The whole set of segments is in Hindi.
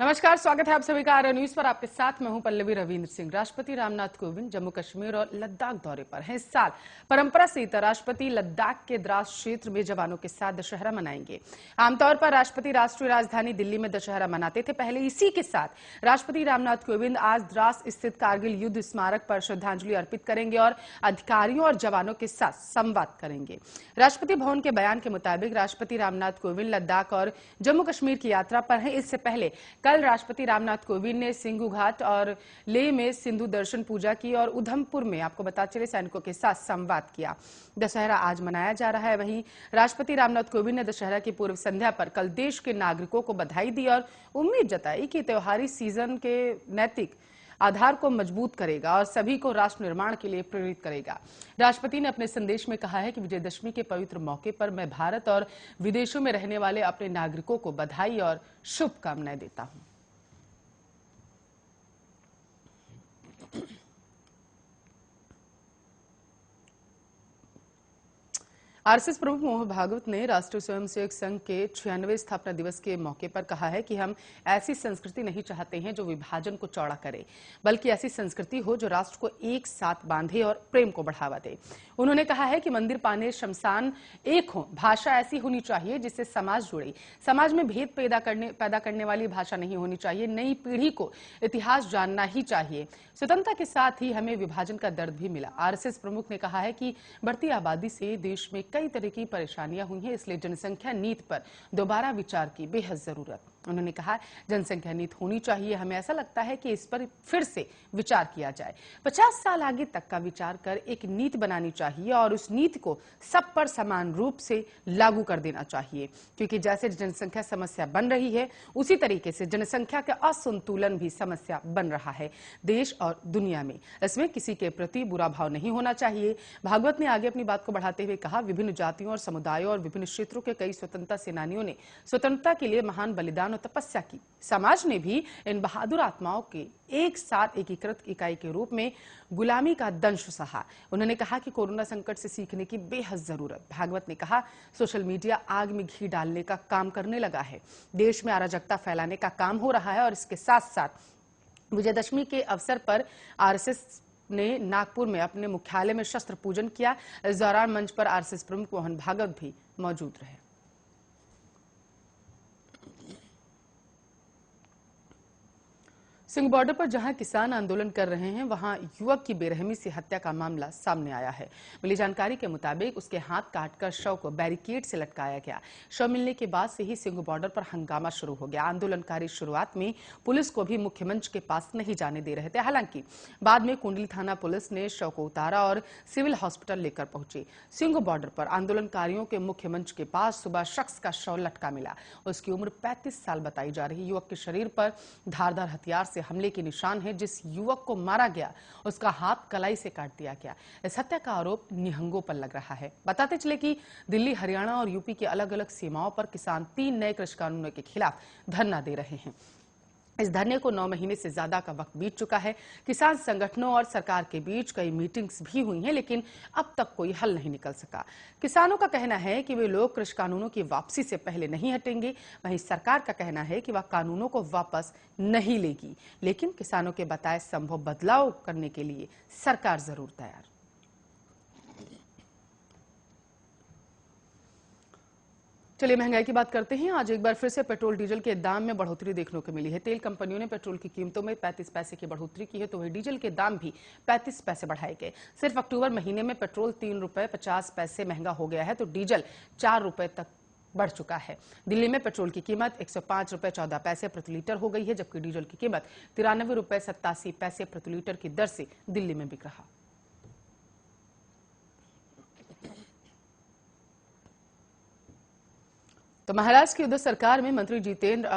नमस्कार, स्वागत है आप सभी का आर न्यूज पर। आपके साथ मैं हूं पल्लवी रविंद्र सिंह। राष्ट्रपति रामनाथ कोविंद जम्मू कश्मीर और लद्दाख दौरे पर हैं। इस साल परंपरा से राष्ट्रपति लद्दाख के द्रास क्षेत्र में जवानों के साथ दशहरा मनाएंगे। आमतौर पर राष्ट्रपति राष्ट्रीय राजधानी दिल्ली में दशहरा मनाते थे। पहले इसी के साथ राष्ट्रपति रामनाथ कोविंद आज द्रास स्थित कारगिल युद्ध स्मारक पर श्रद्धांजलि अर्पित करेंगे और अधिकारियों और जवानों के साथ संवाद करेंगे। राष्ट्रपति भवन के बयान के मुताबिक राष्ट्रपति रामनाथ कोविंद लद्दाख और जम्मू कश्मीर की यात्रा पर हैं। इससे पहले कल राष्ट्रपति रामनाथ कोविंद ने सिंघू घाट और लेह में सिंधु दर्शन पूजा की और उधमपुर में आपको बता चले सैनिकों के साथ संवाद किया। दशहरा आज मनाया जा रहा है। वहीं राष्ट्रपति रामनाथ कोविंद ने दशहरा की पूर्व संध्या पर कल देश के नागरिकों को बधाई दी और उम्मीद जताई कि त्योहारी सीजन के नैतिक आधार को मजबूत करेगा और सभी को राष्ट्र निर्माण के लिए प्रेरित करेगा। राष्ट्रपति ने अपने संदेश में कहा है कि विजयदशमी के पवित्र मौके पर मैं भारत और विदेशों में रहने वाले अपने नागरिकों को बधाई और शुभकामनाएं देता हूं। आरएसएस प्रमुख मोहन भागवत ने राष्ट्रीय स्वयंसेवक संघ के 96वें स्थापना दिवस के मौके पर कहा है कि हम ऐसी संस्कृति नहीं चाहते हैं जो विभाजन को चौड़ा करे, बल्कि ऐसी संस्कृति हो जो राष्ट्र को एक साथ बांधे और प्रेम को बढ़ावा दे। उन्होंने कहा है कि मंदिर पाने शमशान एक हो, भाषा ऐसी होनी चाहिए जिससे समाज जुड़े। समाज में भेद पैदा करने वाली भाषा नहीं होनी चाहिए। नई पीढ़ी को इतिहास जानना ही चाहिए। स्वतंत्रता के साथ ही हमें विभाजन का दर्द भी मिला। आरएसएस प्रमुख ने कहा है कि बढ़ती आबादी से देश में कई तरह की परेशानियां हुई हैं, इसलिए जनसंख्या नीति पर दोबारा विचार की बेहद जरूरत। उन्होंने कहा जनसंख्या नीति होनी चाहिए। हमें ऐसा लगता है कि इस पर फिर से विचार किया जाए। 50 साल आगे तक का विचार कर एक नीति बनानी चाहिए और उस नीति को सब पर समान रूप से लागू कर देना चाहिए, क्योंकि जैसे जनसंख्या समस्या बन रही है उसी तरीके से जनसंख्या का असंतुलन भी समस्या बन रहा है देश और दुनिया में। इसमें किसी के प्रति बुरा भाव नहीं होना चाहिए। भागवत ने आगे अपनी बात को बढ़ाते हुए कहा, विभिन्न जातियों और समुदायों और विभिन्न क्षेत्रों के कई स्वतंत्रता सेनानियों ने स्वतंत्रता के लिए महान बलिदान और तपस्या की। समाज ने भी इन बहादुर आत्माओं के एक साथ एकीकृत इकाई के रूप में गुलामी का दंश सहा। उन्होंने कहा कि कोरोना संकट से सीखने की बेहद जरूरत। भागवत ने कहा, सोशल मीडिया आग में घी डालने का काम करने लगा है। देश में अराजकता फैलाने का काम हो रहा है और इसके साथ साथ विजयदशमी के अवसर पर आरएसएस ने नागपुर में अपने मुख्यालय में शस्त्र पूजन किया। इस दौरान मंच पर आरएसएस प्रमुख मोहन भागवत भी मौजूद रहे। सिंघ बॉर्डर पर जहां किसान आंदोलन कर रहे हैं, वहां युवक की बेरहमी से हत्या का मामला सामने आया है। मिली जानकारी के मुताबिक उसके हाथ काटकर शव को बैरिकेड से लटकाया गया। शव मिलने के बाद से ही सिंघ बॉर्डर पर हंगामा शुरू हो गया। आंदोलनकारी शुरुआत में पुलिस को भी मुख्य मंच के पास नहीं जाने दे रहे थे। हालांकि बाद में कुंडली थाना पुलिस ने शव को उतारा और सिविल हॉस्पिटल लेकर पहुंची। सिंघ बॉर्डर पर आंदोलनकारियों के मुख्य मंच के पास सुबह शख्स का शव लटका मिला। उसकी उम्र 35 साल बताई जा रही। युवक के शरीर पर धारदार हथियार से हमले के निशान है। जिस युवक को मारा गया उसका हाथ कलाई से काट दिया गया। इस हत्या का आरोप निहंगों पर लग रहा है। बताते चले कि दिल्ली, हरियाणा और यूपी की अलग अलग सीमाओं पर किसान 3 नए कृषि कानूनों के खिलाफ धरना दे रहे हैं। इस धरने को 9 महीने से ज्यादा का वक्त बीत चुका है। किसान संगठनों और सरकार के बीच कई मीटिंग्स भी हुई हैं, लेकिन अब तक कोई हल नहीं निकल सका। किसानों का कहना है कि वे लोग कृषि कानूनों की वापसी से पहले नहीं हटेंगे। वहीं सरकार का कहना है कि वह कानूनों को वापस नहीं लेगी, लेकिन किसानों के बताए संभव बदलाव करने के लिए सरकार जरूर तैयार। चलिए महंगाई की बात करते हैं। आज एक बार फिर से पेट्रोल डीजल के दाम में बढ़ोतरी देखने को मिली है। तेल कंपनियों ने पेट्रोल की कीमतों में 35 पैसे की बढ़ोतरी की है, तो वही डीजल के दाम भी 35 पैसे बढ़ाए गए। सिर्फ अक्टूबर महीने में पेट्रोल 3 रुपए 50 पैसे महंगा हो गया है, तो डीजल 4 रुपए तक बढ़ चुका है। दिल्ली में पेट्रोल की कीमत 105 रुपए 14 पैसे प्रति लीटर हो गई है, जबकि डीजल की कीमत 93 रुपए 87 पैसे प्रति लीटर की दर से दिल्ली में बिक रहा। तो महाराष्ट्र की उद्धव सरकार में मंत्री जितेंद्र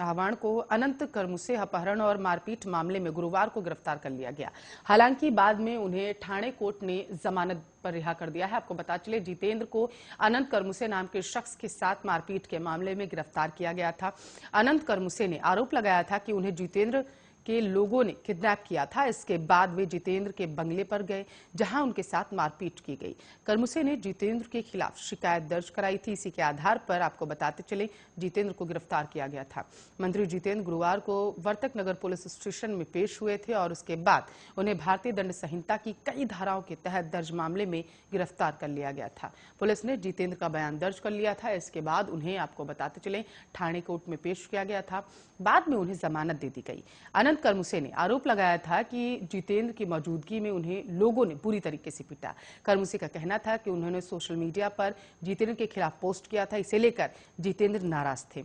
आव्हाड को अनंत कर्मुसे अपहरण और मारपीट मामले में गुरुवार को गिरफ्तार कर लिया गया। हालांकि बाद में उन्हें ठाणे कोर्ट ने जमानत पर रिहा कर दिया है। आपको बता चले, जितेंद्र को अनंत कर्मुसे नाम के शख्स के साथ मारपीट के मामले में गिरफ्तार किया गया था। अनंत कर्मुसे ने आरोप लगाया था कि उन्हें जितेंद्र के लोगों ने किडनैप किया था। इसके बाद वे जितेंद्र के बंगले पर गए, जहां उनके साथ मारपीट की गई। करमुसे ने जितेंद्र के खिलाफ शिकायत दर्ज कराई थी। इसी के आधार पर आपको बताते चले जितेंद्र को गिरफ्तार किया गया था। मंत्री जितेंद्र गुरुवार को वर्तक नगर पुलिस स्टेशन में पेश हुए थे और उसके बाद उन्हें भारतीय दंड संहिता की कई धाराओं के तहत दर्ज मामले में गिरफ्तार कर लिया गया था। पुलिस ने जितेंद्र का बयान दर्ज कर लिया था। इसके बाद उन्हें आपको बताते चले ठाणे कोर्ट में पेश किया गया था। बाद में उन्हें जमानत दे दी गई। अनंत करमुसे ने आरोप लगाया था कि जितेंद्र की मौजूदगी में उन्हें लोगों ने बुरी तरीके से पीटा। करमुसे का कहना था कि उन्होंने सोशल मीडिया पर जितेंद्र के खिलाफ पोस्ट किया था। इसे लेकर जितेंद्र नाराज थे।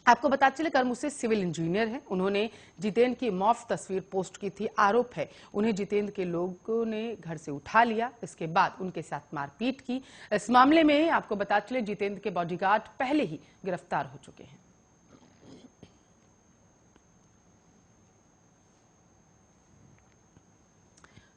आपको बताते चले करमुसे सिविल इंजीनियर हैं। उन्होंने जितेंद्र की मॉर्फ तस्वीर पोस्ट की थी। आरोप है उन्हें जितेंद्र के लोगों ने घर से उठा लिया, इसके बाद उनके साथ मारपीट की। इस मामले में आपको बताते चले जितेंद्र के बॉडीगार्ड पहले ही गिरफ्तार हो चुके हैं।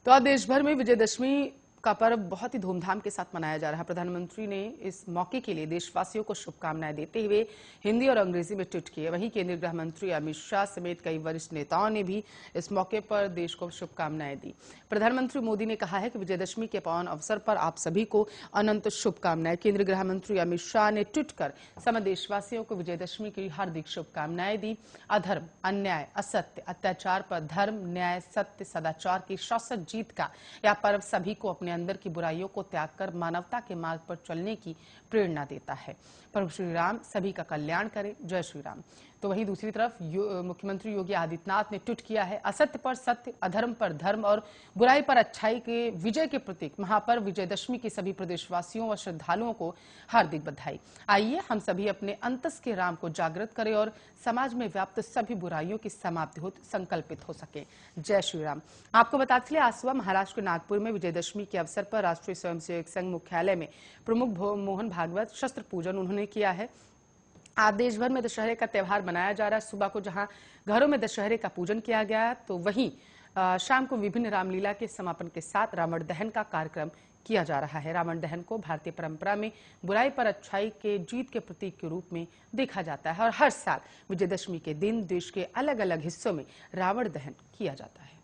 तो आज देश भर में विजयदशमी का पर्व बहुत ही धूमधाम के साथ मनाया जा रहा है। प्रधानमंत्री ने इस मौके के लिए देशवासियों को शुभकामनाएं देते हुए हिंदी और अंग्रेजी में ट्वीट किए। वहीं केंद्रीय गृह मंत्री अमित शाह समेत कई वरिष्ठ नेताओं ने भी इस मौके पर देश को शुभकामनाएं दी। प्रधानमंत्री मोदी ने कहा है कि विजयदशमी के पावन अवसर पर आप सभी को अनंत शुभकामनाएं। केंद्रीय गृह मंत्री अमित शाह ने ट्वीट कर समस्त देशवासियों को विजयदशमी की हार्दिक शुभकामनाएं दी। अधर्म, अन्याय, असत्य, अत्याचार पर धर्म, न्याय, सत्य, सदाचार की शाश्वत जीत का यह पर्व सभी को अपने अंदर की बुराइयों को त्याग कर मानवता के मार्ग पर चलने की प्रेरणा देता है। प्रभु श्री राम सभी का कल्याण करे। जय श्री राम। तो वहीं दूसरी तरफ मुख्यमंत्री योगी आदित्यनाथ ने ट्वीट किया है, असत्य पर सत्य, अधर्म पर धर्म और बुराई पर अच्छाई के विजय के प्रतीक महापर्व विजयदशमी की सभी प्रदेशवासियों व श्रद्धालुओं को हार्दिक बधाई। आइए हम सभी अपने अंतस के राम को जागृत करें और समाज में व्याप्त सभी बुराइयों की समाप्ति हो संकल्पित हो सके। जय श्री राम। आपको बताते चले आज सुबह महाराष्ट्र के नागपुर में विजयदशमी के अवसर पर राष्ट्रीय स्वयंसेवक संघ मुख्यालय में प्रमुख मोहन भागवत शस्त्र पूजन उन्होंने किया है। आज देश भर में दशहरे का त्यौहार मनाया जा रहा है। सुबह को जहां घरों में दशहरे का पूजन किया गया, तो वहीं शाम को विभिन्न रामलीला के समापन के साथ रावण दहन का कार्यक्रम किया जा रहा है। रावण दहन को भारतीय परंपरा में बुराई पर अच्छाई के जीत के प्रतीक के रूप में देखा जाता है और हर साल विजयदशमी के दिन देश के अलग अलग हिस्सों में रावण दहन किया जाता है।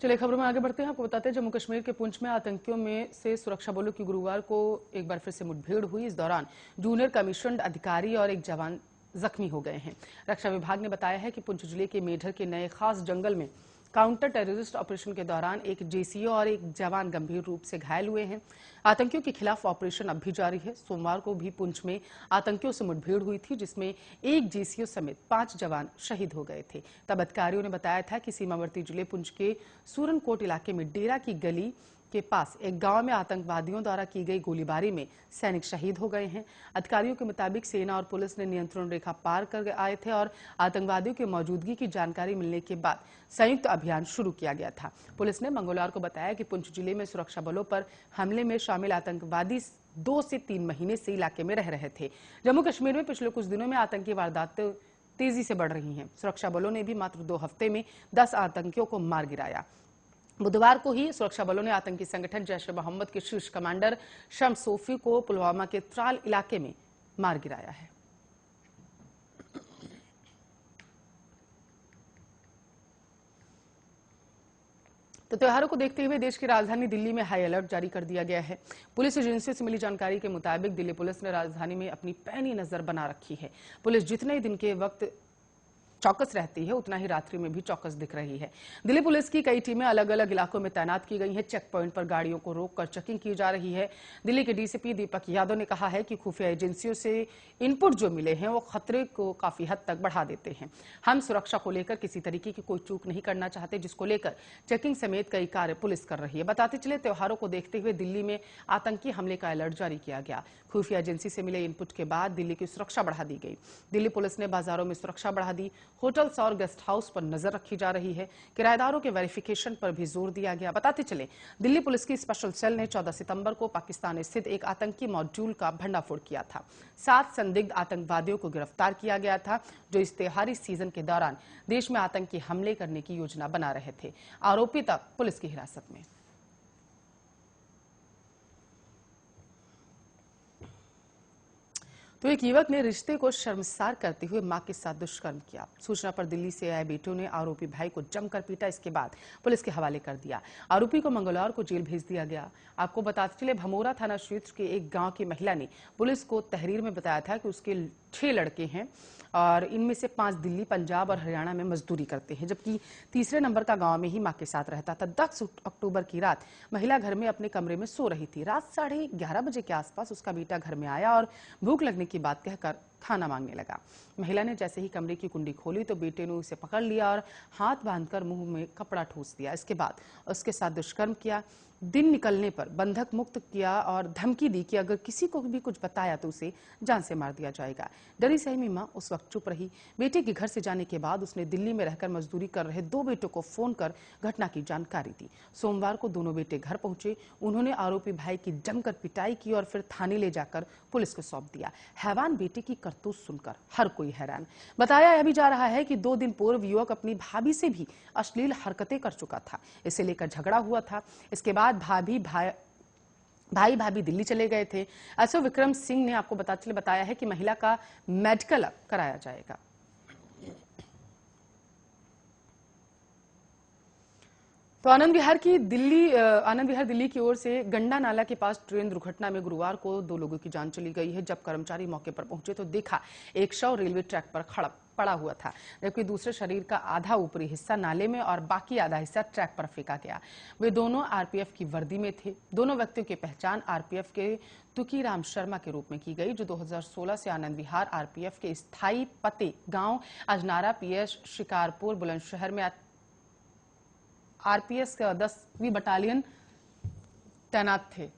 चलिए खबरों में आगे बढ़ते हैं। आपको बताते हैं जम्मू कश्मीर के पुंछ में आतंकियों में से सुरक्षा बलों की गुरुवार को एक बार फिर से मुठभेड़ हुई। इस दौरान जूनियर कमीशन्ड अधिकारी और एक जवान जख्मी हो गए हैं। रक्षा विभाग ने बताया है कि पुंछ जिले के मेढर के नए खास जंगल में काउंटर टेररिस्ट ऑपरेशन के दौरान एक जेसीओ और एक जवान गंभीर रूप से घायल हुए हैं। आतंकियों के खिलाफ ऑपरेशन अब भी जारी है। सोमवार को भी पुंछ में आतंकियों से मुठभेड़ हुई थी, जिसमें एक जेसीओ समेत 5 जवान शहीद हो गए थे। तब अधिकारियों ने बताया था कि सीमावर्ती जिले पुंछ के सूरनकोट इलाके में डेरा की गली के पास एक गांव में आतंकवादियों द्वारा की गई गोलीबारी में सैनिक शहीद हो गए हैं। अधिकारियों के मुताबिक सेना और पुलिस ने नियंत्रण रेखा पार कर आए थे और आतंकवादियों की मौजूदगी की जानकारी मिलने के बाद संयुक्त अभियान शुरू किया गया था। पुलिस ने मंगलवार को बताया कि पुंछ जिले में सुरक्षा बलों पर हमले में शामिल आतंकवादी 2 से 3 महीने से इलाके में रह रहे थे। जम्मू कश्मीर में पिछले कुछ दिनों में आतंकी वारदातें तेजी से बढ़ रही हैं। सुरक्षा बलों ने भी मात्र 2 हफ्ते में 10 आतंकियों को मार गिराया। बुधवार को ही सुरक्षा बलों ने आतंकी संगठन जैश-ए-मोहम्मद के शीर्ष कमांडर शम्स सोफी को पुलवामा के त्राल इलाके में मार गिराया है। तो त्योहारों को देखते हुए देश की राजधानी दिल्ली में हाई अलर्ट जारी कर दिया गया है। पुलिस एजेंसियों से मिली जानकारी के मुताबिक दिल्ली पुलिस ने राजधानी में अपनी पैनी नजर बना रखी है। पुलिस जितने दिन के वक्त चौकस रहती है, उतना ही रात्रि में भी चौकस दिख रही है। दिल्ली पुलिस की कई टीमें अलग अलग इलाकों में तैनात की गई हैं। चेक पॉइंट पर गाड़ियों को रोककर चेकिंग की जा रही है। दिल्ली के डीसीपी दीपक यादव ने कहा है कि खुफिया एजेंसियों से इनपुट जो मिले हैं वो खतरे को काफी हद तक बढ़ा देते हैं। हम सुरक्षा को लेकर किसी तरीके की कोई चूक नहीं करना चाहते, जिसको लेकर चेकिंग समेत कई कार्य पुलिस कर रही है। बताते चले त्योहारों को देखते हुए दिल्ली में आतंकी हमले का अलर्ट जारी किया गया। खुफिया एजेंसी से मिले इनपुट के बाद दिल्ली की सुरक्षा बढ़ा दी गई। दिल्ली पुलिस ने बाजारों में सुरक्षा बढ़ा दी। होटल्स और गेस्ट हाउस पर नजर रखी जा रही है। किराएदारों के वेरिफिकेशन पर भी जोर दिया गया। बताते चले, दिल्ली पुलिस की स्पेशल सेल ने 14 सितंबर को पाकिस्तान स्थित एक आतंकी मॉड्यूल का भंडाफोड़ किया था। 7 संदिग्ध आतंकवादियों को गिरफ्तार किया गया था, जो इस त्योहारी सीजन के दौरान देश में आतंकी हमले करने की योजना बना रहे थे। आरोपी तब पुलिस की हिरासत में। तो एक युवक ने रिश्ते को शर्मसार करते हुए मां के साथ दुष्कर्म किया। सूचना पर दिल्ली से आए बेटों ने आरोपी भाई को जमकर पीटा। इसके बाद पुलिस के हवाले कर दिया। आरोपी को मंगलवार को जेल भेज दिया गया। आपको बताते चले, भमोरा थाना क्षेत्र के एक गांव की महिला ने पुलिस को तहरीर में बताया था कि उसके 6 लड़के हैं और इनमें से 5 दिल्ली, पंजाब और हरियाणा में मजदूरी करते हैं, जबकि तीसरे नंबर का गांव में ही मां के साथ रहता था। 10 अक्टूबर की रात महिला घर में अपने कमरे में सो रही थी। रात 11:30 बजे के आसपास उसका बेटा घर में आया और भूख लगने की बात कहकर खाना मांगने लगा। महिला ने जैसे ही कमरे की कुंडी खोली तो बेटे ने उसे पकड़ लिया और हाथ बांधकर मुंह में कपड़ा ठूस दिया। इसके बाद उसके साथ दुष्कर्म किया। दिन निकलने पर बंधक मुक्त किया और धमकी दी कि अगर किसी को भी कुछ बताया तो उसे जान से मार दिया जाएगा। डरी सहमी मां उस वक्त चुप रही। बेटे के घर से जाने के बाद उसने दिल्ली में रहकर मजदूरी कर रहे 2 बेटों को फोन कर घटना की जानकारी दी। सोमवार को दोनों बेटे घर पहुंचे। उन्होंने आरोपी भाई की जमकर पिटाई की और फिर थाने ले जाकर पुलिस को सौंप दिया। हैवान बेटे की करतूत सुनकर हर कोई हैरान। बताया यह भी जा रहा है कि 2 दिन पूर्व युवक अपनी भाभी से भी अश्लील हरकतें कर चुका था। इसे लेकर झगड़ा हुआ था। इसके बाद भाई भाभी दिल्ली चले गए थे। एसओ विक्रम सिंह ने आपको बताया है कि महिला का मेडिकल अब कराया जाएगा। तो आनंद विहार दिल्ली की ओर से गंडा नाला के पास ट्रेन दुर्घटना में गुरुवार को 2 लोगों की जान चली गई है। जब कर्मचारी मौके पर पहुंचे तो देखा एक शव रेलवे ट्रैक पर पड़ा हुआ था, जबकि दूसरे शरीर का आधा ऊपरी हिस्सा नाले में और बाकी आधा हिस्सा ट्रैक पर फेंका गया। वे दोनों आरपीएफ की वर्दी में थे। दोनों व्यक्तियों की पहचान आरपीएफ के तुकीराम शर्मा के रूप में की गई, जो 2016 से आनंद विहार आरपीएफ के स्थायी पते गांव अजनारा पीएस शिकारपुर बुलंदशहर में आरपीएफ का 10वीं बटालियन तैनात थे।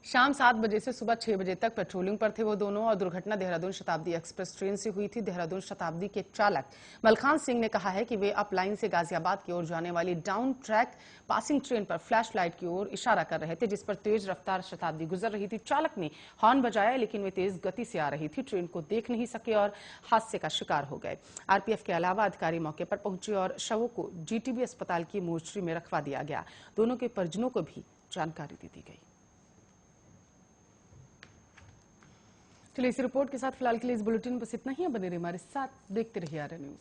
शाम 7 बजे से सुबह 6 बजे तक पेट्रोलिंग पर थे वो दोनों। और दुर्घटना देहरादून शताब्दी एक्सप्रेस ट्रेन से हुई थी। देहरादून शताब्दी के चालक मलखान सिंह ने कहा है कि वे अप लाइन से गाजियाबाद की ओर जाने वाली डाउन ट्रैक पासिंग ट्रेन पर फ्लैश लाइट की ओर इशारा कर रहे थे, जिस पर तेज रफ्तार शताब्दी गुजर रही थी। चालक ने हॉर्न बजाया, लेकिन वे तेज गति से आ रही थी। ट्रेन को देख नहीं सके और हादसे का शिकार हो गए। आरपीएफ के अलावा अधिकारी मौके पर पहुंचे और शवों को जीटीबी अस्पताल की मोर्चरी में रखवा दिया गया। दोनों के परिजनों को भी जानकारी दी गई। चलिए, इस रिपोर्ट के साथ फिलहाल के लिए इस बुलेटिन बस इतना ही। बने रहिए हमारे साथ, देखते रहिए आर्या न्यूज।